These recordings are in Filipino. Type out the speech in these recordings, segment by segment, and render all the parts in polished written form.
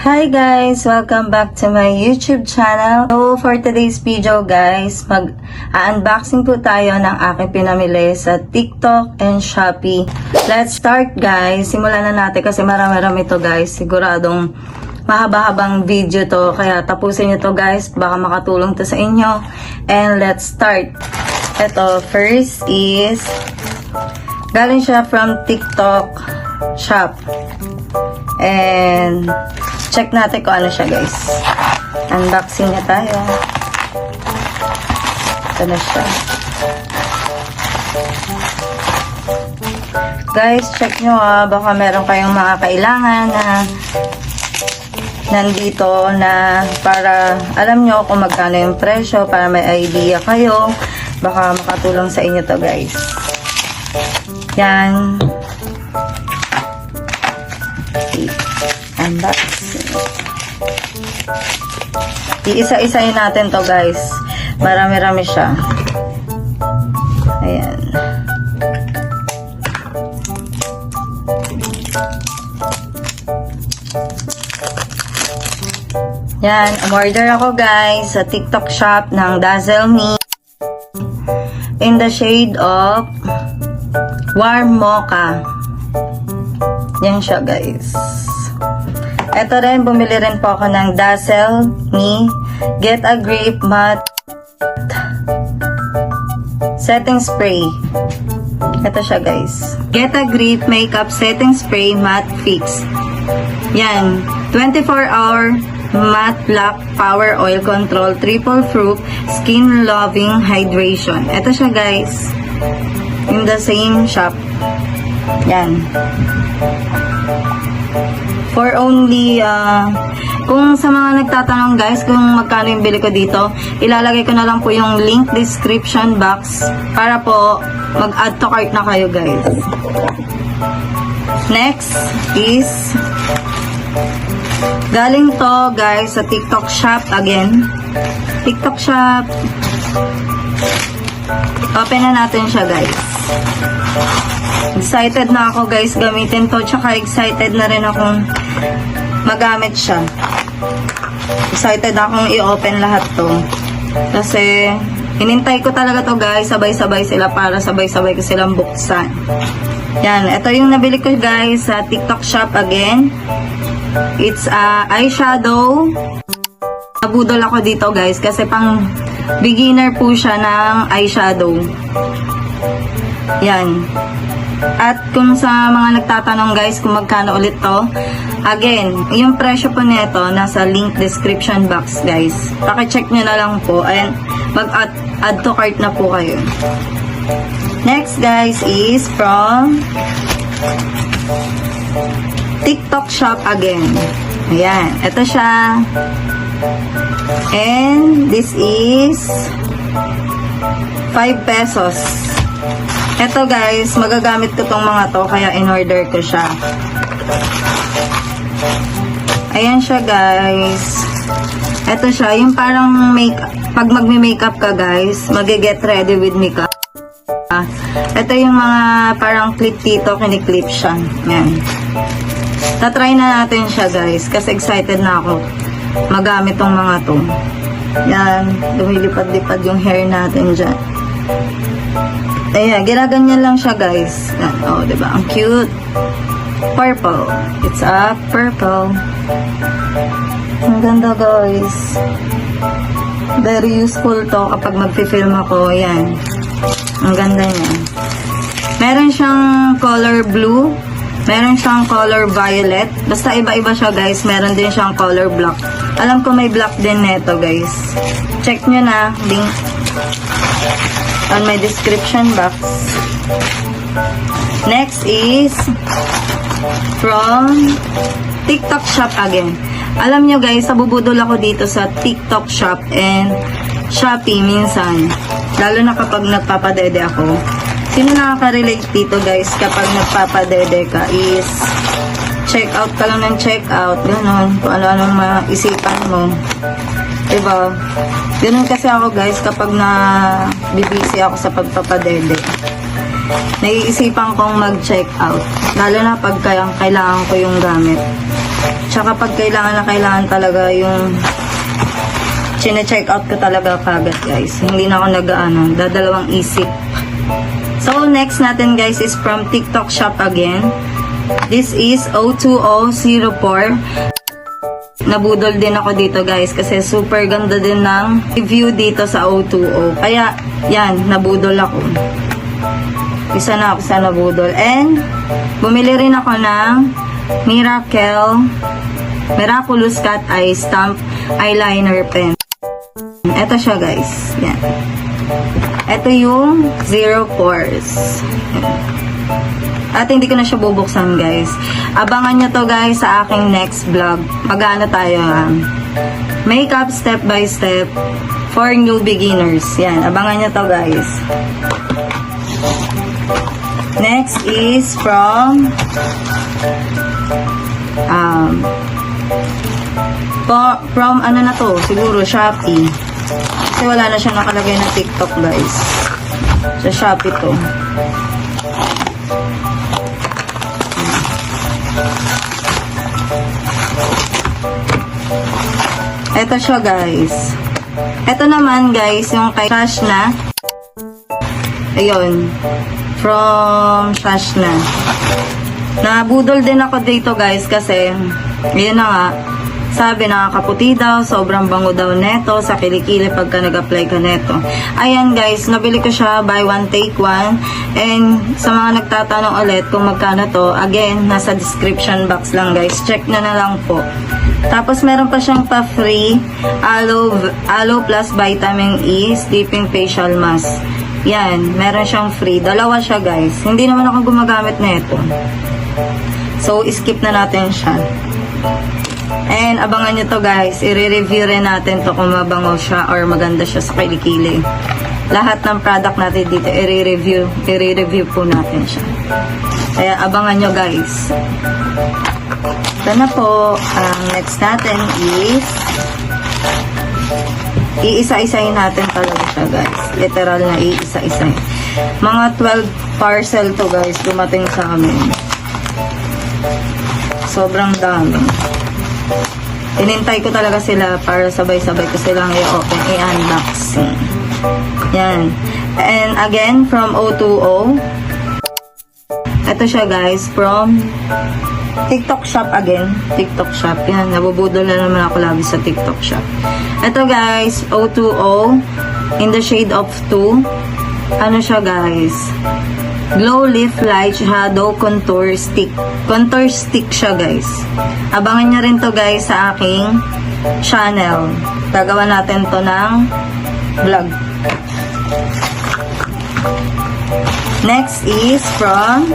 Hi guys! Welcome back to my YouTube channel. So for today's video guys, mag-unboxing po tayo ng aking pinamili sa TikTok and Shopee. Let's start guys. Simulan na natin kasi marami-rami to guys. Siguradong mahaba-habang video to. Kaya tapusin nyo to guys. Baka makatulong to sa inyo. And let's start. Ito, first is galing siya from TikTok Shop. And check natin kung ano siya guys. Unboxing na tayo. Ito na siya. Guys, check nyo baka meron kayong mga kailangan na nandito na para alam nyo kung magkano yung presyo, para may idea kayo. Baka makatulong sa inyo to guys. Yan. Unboxing. Iisa-isayin natin to guys. Marami-rami siya. Ayan. Yan. Umorder ako guys sa TikTok shop ng Dazzle Me in the shade of Warm Mocha. Yan siya guys. Ito rin, bumili rin po ako ng Dazzle Me Get a Grip Matte Setting Spray. Ito siya guys. Get a Grip Makeup Setting Spray Matte Fix. Yan. 24-hour Matte Black Power Oil Control Triple Proof Skin Loving Hydration. Ito siya guys. In the same shop. Yan. For only, kung sa mga nagtatanong guys kung magkano yung bili ko dito, ilalagay ko na lang po yung link description box para po mag-add to cart na kayo guys. Next is, galing to guys sa TikTok shop again. TikTok shop. Open na natin siya guys. Excited na ako guys gamitin to, tsaka excited na rin akong magamit siya. Excited akong i-open lahat to kasi hinintay ko talaga to guys, sabay-sabay sila para sabay-sabay ko silang buksan. Yan, ito yung nabili ko guys sa TikTok shop again. It's eyeshadow. Nabudol ako dito guys kasi pang beginner po siya ng eyeshadow. Yan. At kung sa mga nagtatanong guys kung magkano ulit to, again, yung presyo po nito nasa link description box guys. Paki-check nyo na lang po and mag-add to cart na po kayo. Next guys is from TikTok shop again. Ayan, ito siya. And this is 5 pesos. Ito guys, magagamit ko tong mga to kaya in-order ko siya. Ayan siya guys. Ito siya, yung parang pag magme-makeup ka guys, mag-get ready with makeup. Ito yung mga parang clip dito, kiniklip siya. Ayan. Tatry na natin siya guys kasi excited na ako magamit tong mga to. Yan, lumilipad-lipad yung hair natin dyan. Ayan, ginaganyan lang siya guys. Yan, oh, diba? Ang cute. Purple. It's a purple. Ang ganda guys. Very useful to kapag magpi-film ako. Ayan. Ang ganda niya. Meron siyang color blue. Meron siyang color violet. Basta iba-iba siya guys. Meron din siyang color black. Alam ko may black din neto guys. Check nyo na. Link on my description box. Next is from TikTok shop again. Alam nyo guys, nabubudol ako dito sa TikTok shop and Shopee minsan. Lalo na kapag nagpapadede ako. Sino nakaka-relate dito guys kapag nagpapadede ka is check out ka lang ng check out. Ganon. Kung ano-anong maisipan mo. Diba? Ganun kasi ako guys kapag bibisi ako sa pagpapadede. Naiisipan kong mag-check out. Lalo na pag kailangan ko yung gamit. Tsaka pag kailangan na kailangan talaga yung chine-check out ko talaga kagad guys. Hindi na ako dadalawang isip. So next natin guys is from TikTok shop again. This is 02004. Nabudol din ako dito guys kasi super ganda din ng review dito sa 020. Kaya yan, nabudol ako. Isa na ako sa nabudol. And bumili rin ako ng Miraculous Cat Eye Stamp Eyeliner Pen. Ito siya guys. Yan. Ito yung Zero Pores. At hindi ko na siya bubuksan guys. Abangan nyo to guys sa aking next vlog. Mag-ano tayo makeup step by step for new beginners. Yan. Abangan nyo to guys. Next is from ano na to? Siguro Shopee. Kasi wala na siya nakalagay na TikTok guys. Sa Shopee to. Ito siya guys. Ito naman guys, yung kay Shashna. Ayun. From Shashna. Nabudol din ako dito guys kasi yun na nga. Sabi nakakaputi daw, sobrang bango daw neto sa kilikili pagka nag-apply ka neto. Ayan guys, nabili ko siya buy one take one. And sa mga nagtatanong ulit kung magkano to, again, nasa description box lang guys. Check na lang po. Tapos meron pa siyang pa-free Aloe Plus Vitamin E Sleeping Facial Mask. Yan, meron siyang free. Dalawa siya guys. Hindi naman ako gumagamit neto. So, skip na natin siya. And abangan nyo to guys, i-review rin natin to kung mabango siya or maganda siya sa kilikili. Lahat ng product natin dito, i-review po natin siya. Kaya abangan nyo guys. Ito na po, ang next natin is iisa-isahin natin talaga siya guys. Literal na iisa-isahin. Mga 12 parcel to guys, dumating sa amin. Sobrang dami. Inintay ko talaga sila para sabay-sabay ko silang i-open, i-unboxing. Yan. And again, from 020. Ito siya guys, from TikTok shop again. TikTok shop. Yan, nabubudol na naman ako lagi sa TikTok shop. Ito guys, 020 in the shade of 2. Ano siya guys? Glow Lift Light Shadow Contour Stick. Contour stick siya guys. Abangan nyo rin to guys sa aking channel. Gagawa natin to ng vlog. Next is from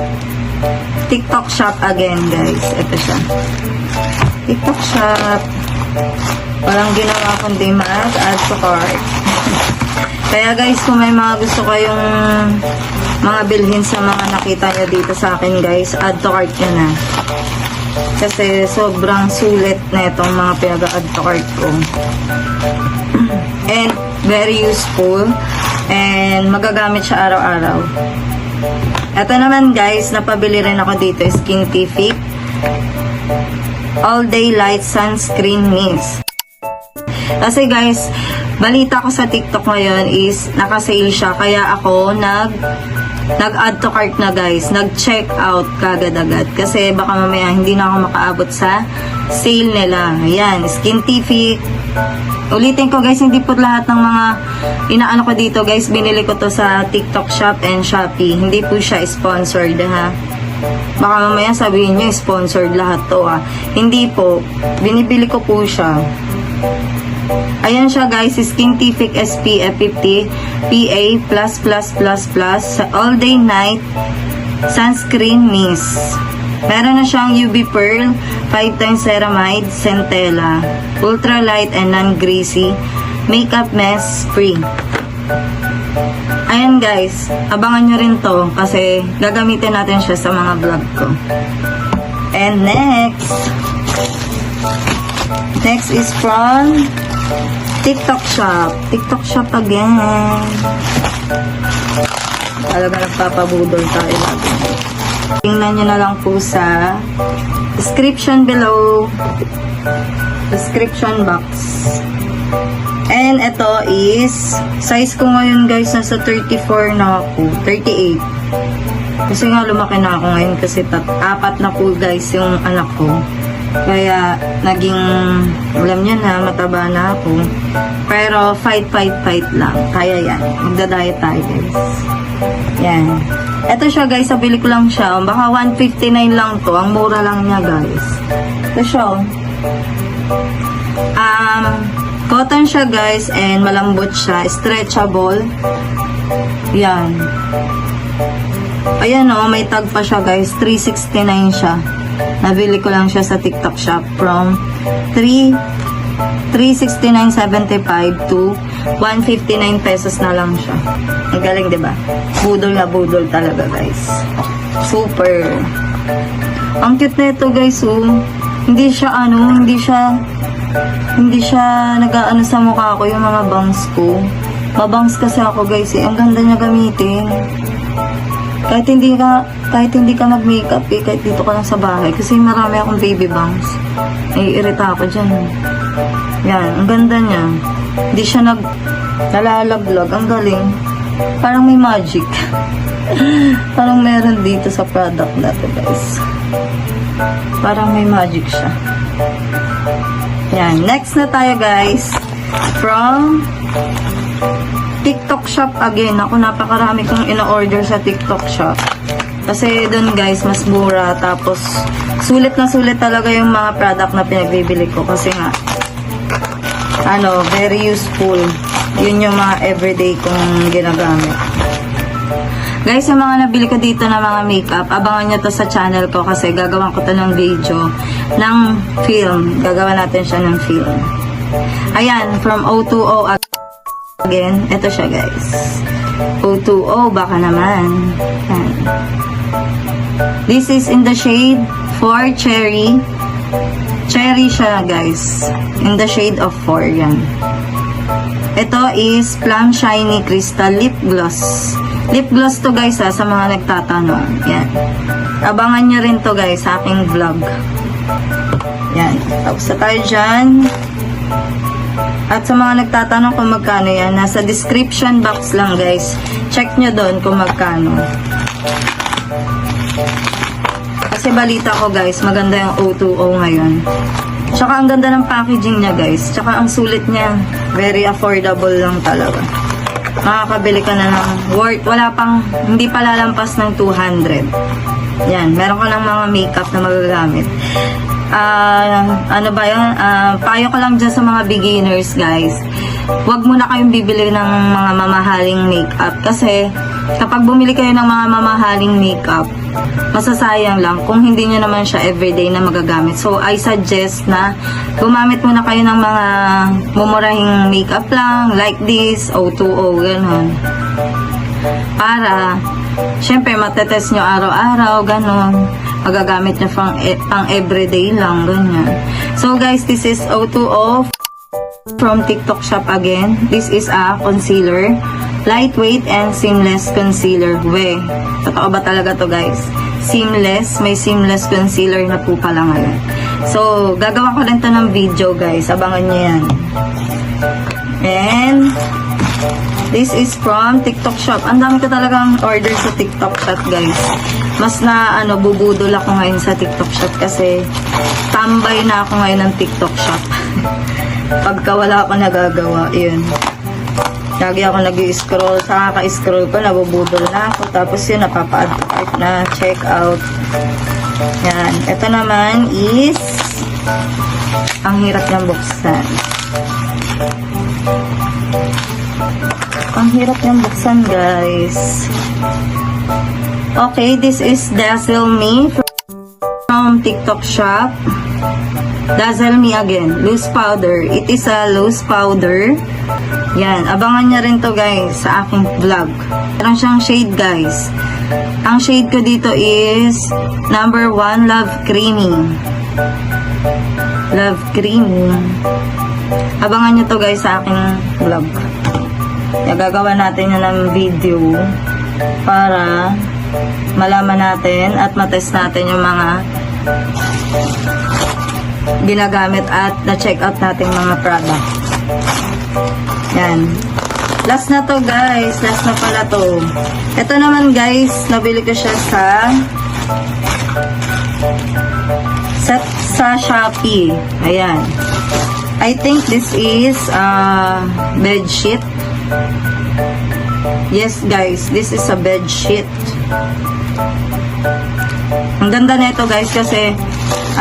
TikTok shop again guys. Ito siya. TikTok shop. Walang ginawa kundi mag-add to cart. Kaya guys, kung may mga gusto kayong mga bilhin sa mga nakita nyo dito sa akin guys, add to cart nyo na. Kasi sobrang sulit na itong mga pinag-add to cart ko. And very useful. And magagamit siya araw-araw. Ito naman guys, napabili rin ako dito, Skintific All Day Light Sunscreen Mist. Kasi guys, balita ko sa TikTok ngayon is naka-sale siya. Kaya ako nag-add to cart na guys. Nag-check out kagad-agad. Kasi baka mamaya hindi na ako makaabot sa sale nila. Ayan, Skintific. Ulitin ko guys, hindi po lahat ng mga inaano ko dito guys. Binili ko to sa TikTok shop and Shopee. Hindi po siya sponsored ha. Baka mamaya sabihin nyo sponsored lahat to ha. Hindi po. Binibili ko po siya. Ayan siya guys, Skintific SPF 50 PA++++ All Day Night Sunscreen Mist. Meron na siyang UV Pearl, 5 times Ceramide, Centella, Ultra Light and Non-Greasy, Makeup Mess Free. Ayan guys, abangan nyo rin to kasi gagamitin natin siya sa mga vlog ko. And next is from TikTok shop. TikTok shop again. Talaga nagpapabudol tayo lagi. Tingnan nyo na lang po sa description below. Description box. And ito is, size ko ngayon guys, nasa 34 na ako. 38. Kasi nga lumaki na ako ngayon kasi apat na po guys yung anak ko. Kaya naging, alam niya na, mataba na ako. Pero fight lang. Kaya yan. Magda-diet tayo guys. Yan. Ito siya guys, sabili ko lang siya. Baka 159 lang to. Ang mura lang niya guys. Ito siya. Cotton siya guys and malambot siya. Stretchable. Yan. Ayan o, may tag pa siya guys. 369 siya. Nabili ko lang siya sa TikTok shop from 369.75 to 159 pesos na lang siya. Ang galing, diba? Budol na budol talaga guys. Super. Ang cute na ito guys, oh. Hindi siya nag-aano sa mukha ko yung mga bangs ko. Mabangs kasi ako guys, eh. Ang ganda niya gamitin. Kahit hindi ka mag-makeup eh, kahit dito ka lang sa bahay. Kasi marami akong baby bangs. Naiirita ako dyan. Yan, ang ganda niya. Hindi siya nalalaglag. Ang galing. Parang may magic. Parang meron dito sa product na to guys. Parang may magic siya. Yan, next na tayo guys. From TikTok shop again. Ako, napakarami kong ino-order sa TikTok shop. Kasi dun guys, mas mura. Tapos, sulit na sulit talaga yung mga product na pinagbibili ko. Kasi nga, very useful. Yun yung mga everyday kong ginagamit. Guys, yung mga nabili ko dito na mga makeup, abangan nyo to sa channel ko kasi gagawan ko to ng video ng film. Gagawa natin siya ng film. Ayan, from O2O again. Ito siya guys. O2O, baka naman. Ayan. This is in the shade for Cherry. Cherry siya guys. In the shade of 4. Yan. Ito is Plum Shiny Crystal Lip Gloss. Lip gloss to guys sa mga nagtatanong. Yan. Abangan nyo rin to guys sa aking vlog. Yan. Tapos na tayo dyan. At sa mga nagtatanong kung magkano yan, nasa description box lang guys. Check nyo doon kung magkano. Kasi balita ko guys, maganda yung O2O ngayon. Tsaka ang ganda ng packaging niya guys. Tsaka ang sulit niya. Very affordable lang talaga. Makakabili ka na ng worth, hindi pa lalampas ng 200. Yan, meron ka ng mga makeup na magagamit. Ano ba yun? Payo ko lang dyan sa mga beginners guys. Huwag muna kayong bibili ng mga mamahaling makeup. Kasi kapag bumili kayo ng mga mamahaling makeup, masasayang lang kung hindi nyo naman siya everyday na magagamit. So, I suggest na gumamit muna kayo ng mga mumurahing makeup lang, like this, O2O, gano'n. Para, syempre, matetest nyo araw-araw, gano'n. Magagamit nyo pang everyday lang, ganyan. So, guys, this is O2O from TikTok shop again. This is a concealer. Lightweight and seamless concealer. Totoo ba talaga to guys? Seamless. May seamless concealer na po pala ngayon. So, gagawa ko rin to ng video guys. Abangan nyo yan. And, this is from TikTok shop. Ang dami ko talagang order sa TikTok shop guys. Mas na, bubudol ako ngayon sa TikTok shop kasi tambay na ako ngayon ng TikTok shop. Pagka wala ako nagagawa, yun. Lagi ako nag-i-scroll, sa kaka-scroll ko, nabubudol na ako. Tapos yun, napapa-advert na, check out. Yan. Ito naman is, ang hirap niyang buksan. Ang hirap niyang buksan, guys. Okay, this is Dazzle Me from TikTok shop. Dazzle Me again, loose powder. It is a loose powder. Yan, abangan niya rin to guys sa aking vlog. Meron siyang shade guys. Ang shade ko dito is number 1, Love Creamy. Love Creamy. Abangan niyo to guys sa aking vlog. Gagawa natin yan ng video para malaman natin at matest natin yung mga ginagamit at na-check out natin mga product. Yan. Last na to guys. Last na pala to. Ito naman guys, nabili ko siya sa Shopee. Ayan. I think this is bed sheet. Yes guys, this is a bed sheet. Ang ganda na ito guys kasi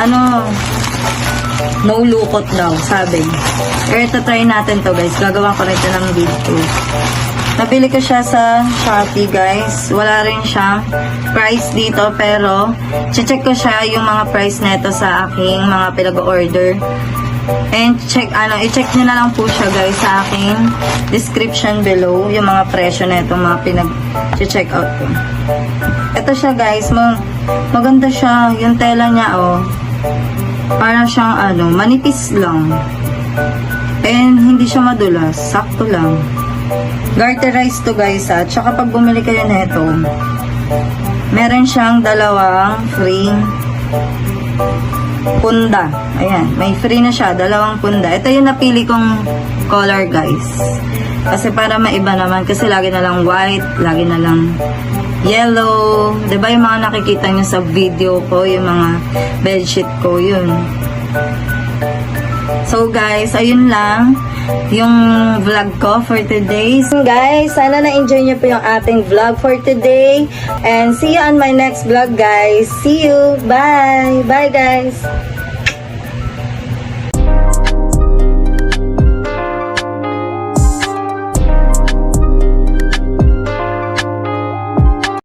no lukot daw, sabi. Pero ito try natin to guys. Gagawa ko rin ito ng video. Nabili ko siya sa Shopee guys. Wala rin siyang price dito pero check ko siya yung mga price nito sa aking mga pinag-order. And i-check nyo na lang po siya guys sa aking description below yung mga presyo na itong mga pinag-check out ko. Ito siya guys, maganda siya. Yung tela niya para siyang manipis lang. And hindi siya madulas, sakto lang. Garterized to guys at saka pag bumili kayo na ito, meron siyang dalawang free punda. Ayan, may free na siya, dalawang punda. Ito yung napili kong color guys. Kasi para maiba naman, kasi lagi na lang white, lagi na lang yellow. Diba yung mga nakikita nyo sa video ko, yung mga bedsheet ko, yun. So guys, ayun lang yung vlog ko for today. So guys, sana na-enjoy nyo po yung ating vlog for today. And see you on my next vlog guys. See you. Bye. Bye guys.